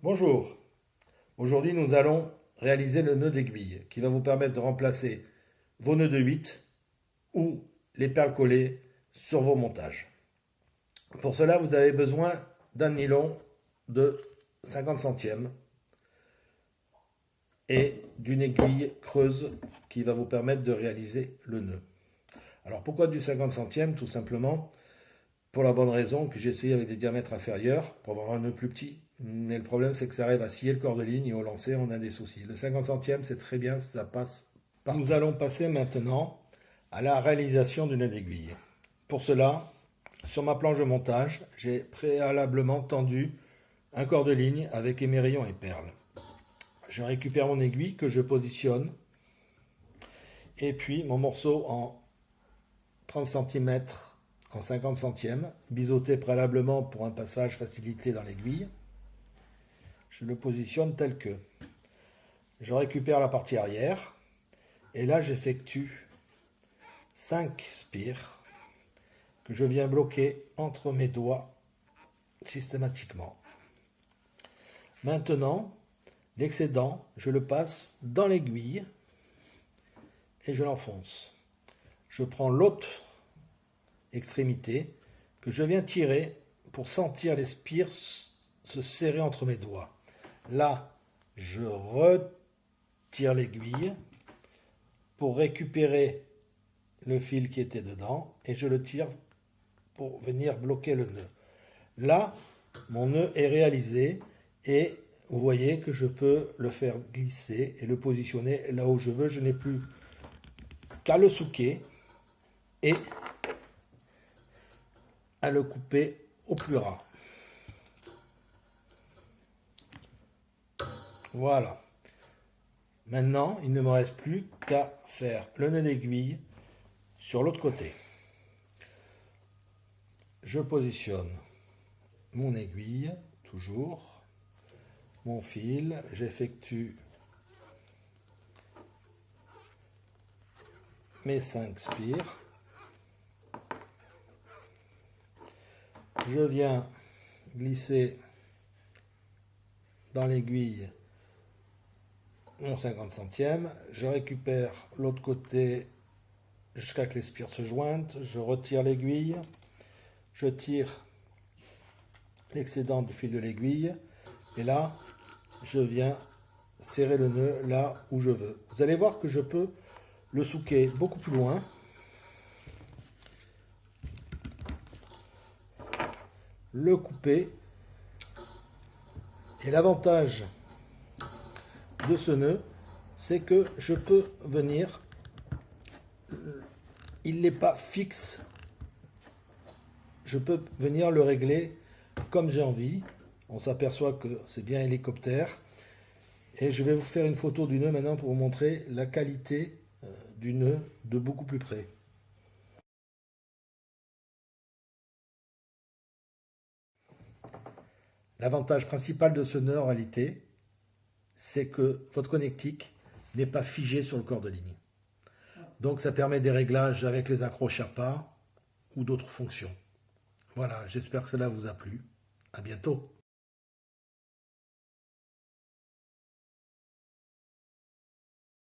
Bonjour, aujourd'hui nous allons réaliser le nœud d'aiguille qui va vous permettre de remplacer vos nœuds de 8 ou les perles collées sur vos montages. Pour cela vous avez besoin d'un nylon de 50 centièmes et d'une aiguille creuse qui va vous permettre de réaliser le nœud. Alors pourquoi du 50 centièmes? Tout simplement pour la bonne raison que j'ai essayé avec des diamètres inférieurs pour avoir un nœud plus petit. Mais le problème, c'est que ça arrive à scier le corps de ligne et au lancer, on a des soucis. Le 50 centièmes, c'est très bien, ça passe pas. Nous allons passer maintenant à la réalisation d'une nœud d'aiguille. Pour cela, sur ma planche de montage, j'ai préalablement tendu un corps de ligne avec émerillon et perles. Je récupère mon aiguille que je positionne et puis mon morceau en 30 cm en 50 centièmes, biseauté préalablement pour un passage facilité dans l'aiguille. Je le positionne tel que. Je récupère la partie arrière et là j'effectue 5 spires que je viens bloquer entre mes doigts systématiquement. Maintenant, l'excédent, je le passe dans l'aiguille et je l'enfonce. Je prends l'autre extrémité que je viens tirer pour sentir les spires se serrer entre mes doigts. Là, je retire l'aiguille pour récupérer le fil qui était dedans et je le tire pour venir bloquer le nœud. Là, mon nœud est réalisé et vous voyez que je peux le faire glisser et le positionner là où je veux. Je n'ai plus qu'à le souquer et à le couper au plus ras. Voilà. Maintenant, il ne me reste plus qu'à faire le nœud d'aiguille sur l'autre côté. Je positionne mon aiguille, toujours, mon fil, j'effectue mes 5 spires. Je viens glisser dans l'aiguille mon 50 centièmes, je récupère l'autre côté jusqu'à ce que les spires se joignent, je retire l'aiguille, je tire l'excédent du fil de l'aiguille et là je viens serrer le nœud là où je veux. Vous allez voir que je peux le souquer beaucoup plus loin. Le couper et l'avantage de ce nœud, c'est que je peux venir, il n'est pas fixe, je peux venir le régler comme j'ai envie. On s'aperçoit que c'est bien hélicoptère et je vais vous faire une photo du nœud maintenant pour vous montrer la qualité du nœud de beaucoup plus près. L'avantage principal de ce nœud en réalité, c'est que votre connectique n'est pas figé sur le corps de ligne. Donc ça permet des réglages avec les accroches à pas ou d'autres fonctions. Voilà, j'espère que cela vous a plu. À bientôt.